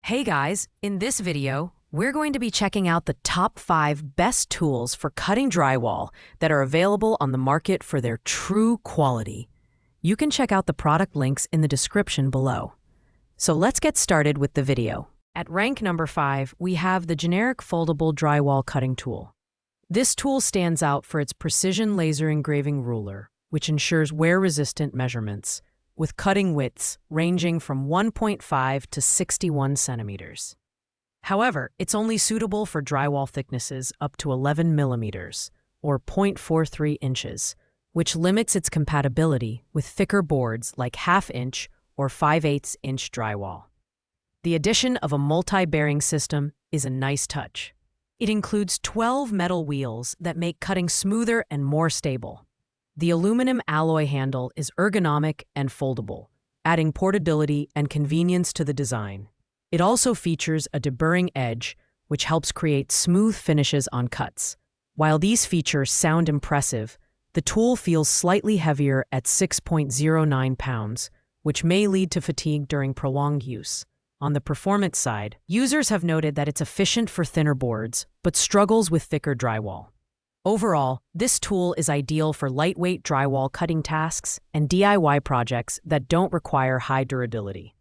Hey guys, in this video, we're going to be checking out the top 5 best tools for cutting drywall that are available on the market for their true quality. You can check out the product links in the description below. So let's get started with the video. At rank number 5, we have the generic foldable drywall cutting tool. This tool stands out for its precision laser engraving ruler, which ensures wear-resistant measurements, with cutting widths ranging from 1.5 to 61 centimeters. However, it's only suitable for drywall thicknesses up to 11 millimeters, or 0.43 inches, which limits its compatibility with thicker boards like half-inch or 5/8 inch drywall. The addition of a multi-bearing system is a nice touch. It includes 12 metal wheels that make cutting smoother and more stable. The aluminum alloy handle is ergonomic and foldable, adding portability and convenience to the design. It also features a deburring edge, which helps create smooth finishes on cuts. While these features sound impressive, the tool feels slightly heavier at 6.09 pounds, which may lead to fatigue during prolonged use. On the performance side, users have noted that it's efficient for thinner boards, but struggles with thicker drywall. Overall, this tool is ideal for lightweight drywall cutting tasks and DIY projects that don't require high durability.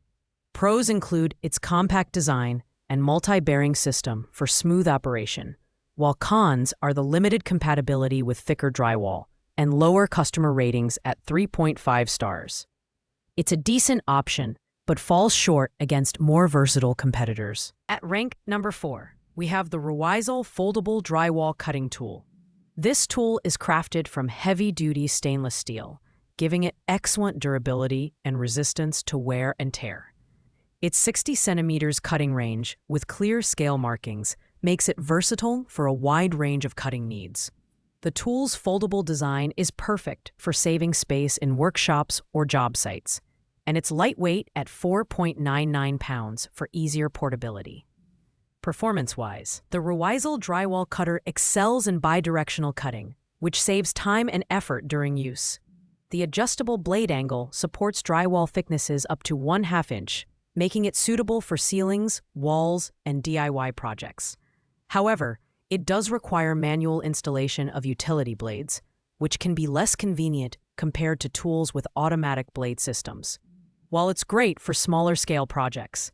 Pros include its compact design and multi-bearing system for smooth operation, while cons are the limited compatibility with thicker drywall and lower customer ratings at 3.5 stars. It's a decent option, but falls short against more versatile competitors. At rank number 4, we have the Drywall foldable drywall cutting tool. This tool is crafted from heavy-duty stainless steel, giving it excellent durability and resistance to wear and tear. Its 60 centimeters cutting range, with clear scale markings, makes it versatile for a wide range of cutting needs. The tool's foldable design is perfect for saving space in workshops or job sites, and it's lightweight at 4.99 pounds for easier portability. Performance-wise, the Drywall drywall cutter excels in bidirectional cutting, which saves time and effort during use. The adjustable blade angle supports drywall thicknesses up to 1/2 inch, making it suitable for ceilings, walls, and DIY projects. However, it does require manual installation of utility blades, which can be less convenient compared to tools with automatic blade systems. While it's great for smaller-scale projects,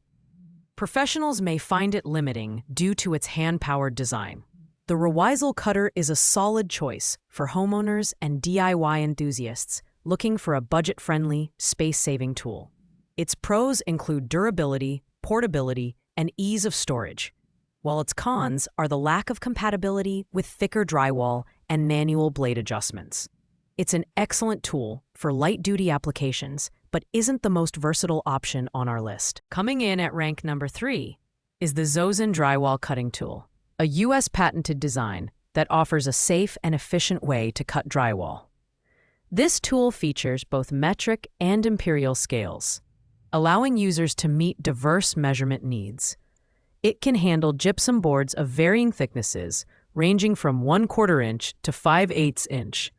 professionals may find it limiting due to its hand-powered design. The Drywall cutter is a solid choice for homeowners and DIY enthusiasts looking for a budget-friendly, space-saving tool. Its pros include durability, portability, and ease of storage, while its cons are the lack of compatibility with thicker drywall and manual blade adjustments. It's an excellent tool for light-duty applications, but isn't the most versatile option on our list. Coming in at rank number 3 is the drywall cutting tool, a US patented design that offers a safe and efficient way to cut drywall. This tool features both metric and imperial scales, allowing users to meet diverse measurement needs. It can handle gypsum boards of varying thicknesses, ranging from 1/4 inch to 5/8 inch,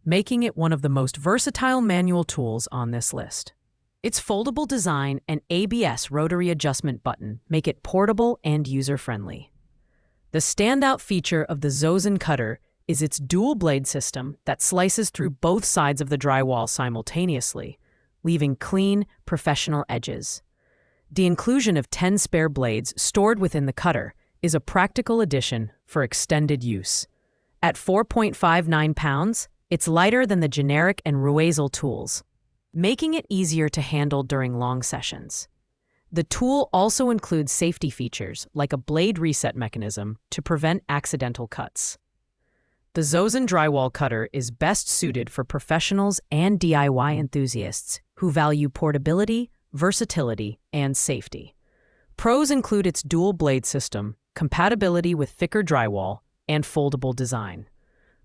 making it one of the most versatile manual tools on this list. Its foldable design and ABS rotary adjustment button make it portable and user-friendly. The standout feature of the cutter is its dual blade system that slices through both sides of the drywall simultaneously, leaving clean, professional edges. The inclusion of 10 spare blades stored within the cutter is a practical addition for extended use. At 4.59 pounds, it's lighter than the generic and Drywall tools, making it easier to handle during long sessions. The tool also includes safety features like a blade reset mechanism to prevent accidental cuts. The drywall cutter is best suited for professionals and DIY enthusiasts who value portability, versatility, and safety. Pros include its dual blade system, compatibility with thicker drywall, and foldable design.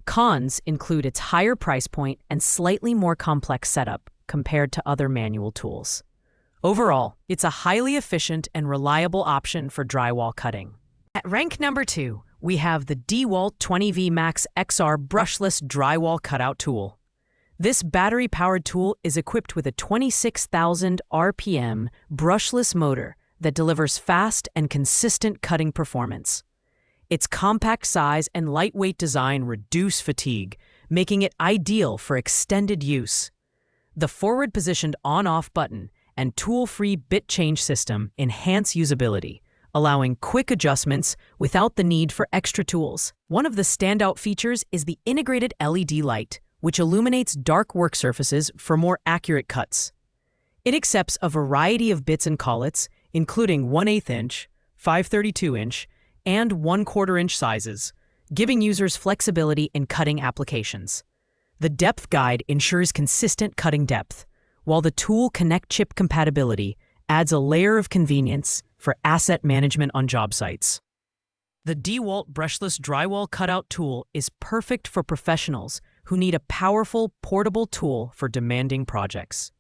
Cons include its higher price point and slightly more complex setup compared to other manual tools. Overall, it's a highly efficient and reliable option for drywall cutting. At rank number 2, we have the Drywall 20V Max XR brushless drywall cutout tool. This battery-powered tool is equipped with a 26,000 RPM brushless motor that delivers fast and consistent cutting performance. Its compact size and lightweight design reduce fatigue, making it ideal for extended use. The forward-positioned on-off button and tool-free bit change system enhance usability, allowing quick adjustments without the need for extra tools. One of the standout features is the integrated LED light, which illuminates dark work surfaces for more accurate cuts. It accepts a variety of bits and collets, including 1/8 inch, 5/32 inch, and 1/4 inch sizes, giving users flexibility in cutting applications. The depth guide ensures consistent cutting depth, while the tool Connect chip compatibility adds a layer of convenience for asset management on job sites. The DeWalt brushless drywall cutout tool is perfect for professionals who need a powerful, portable tool for demanding projects.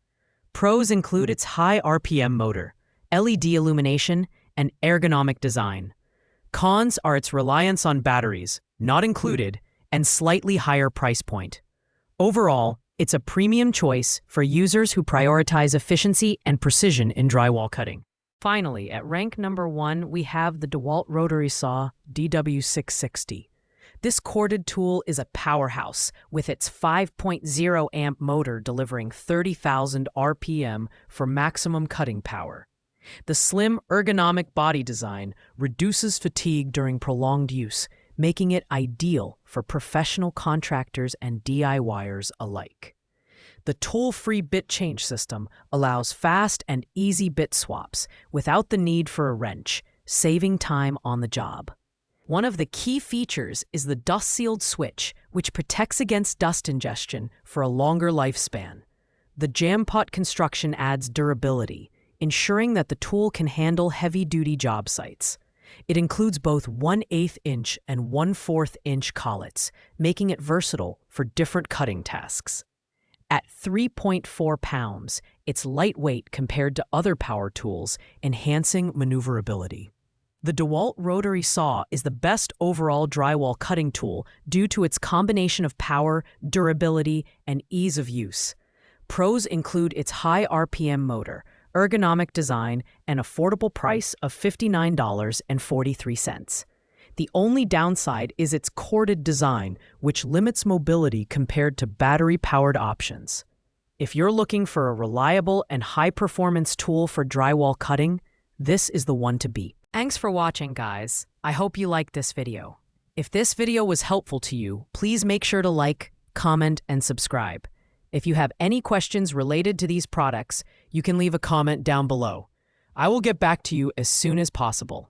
Pros include its high RPM motor, LED illumination, and ergonomic design. Cons are its reliance on batteries, not included, and slightly higher price point. Overall, it's a premium choice for users who prioritize efficiency and precision in drywall cutting. Finally, at rank number 1, we have the DeWalt rotary saw DW660. This corded tool is a powerhouse, with its 5.0 amp motor delivering 30,000 RPM for maximum cutting power. The slim, ergonomic body design reduces fatigue during prolonged use, making it ideal for professional contractors and DIYers alike. The tool-free bit change system allows fast and easy bit swaps without the need for a wrench, saving time on the job. One of the key features is the dust-sealed switch, which protects against dust ingestion for a longer lifespan. The jam pot construction adds durability, ensuring that the tool can handle heavy-duty job sites. It includes both 1/8 inch and 1/4 inch collets, making it versatile for different cutting tasks. At 3.4 pounds, it's lightweight compared to other power tools, enhancing maneuverability. The DeWalt rotary saw is the best overall drywall cutting tool due to its combination of power, durability, and ease of use. Pros include its high RPM motor, ergonomic design, and affordable price of $59.43. The only downside is its corded design, which limits mobility compared to battery-powered options. If you're looking for a reliable and high-performance tool for drywall cutting, this is the one to beat. Thanks for watching, guys. I hope you liked this video. If this video was helpful to you, please make sure to like, comment, and subscribe. If you have any questions related to these products, you can leave a comment down below. I will get back to you as soon as possible.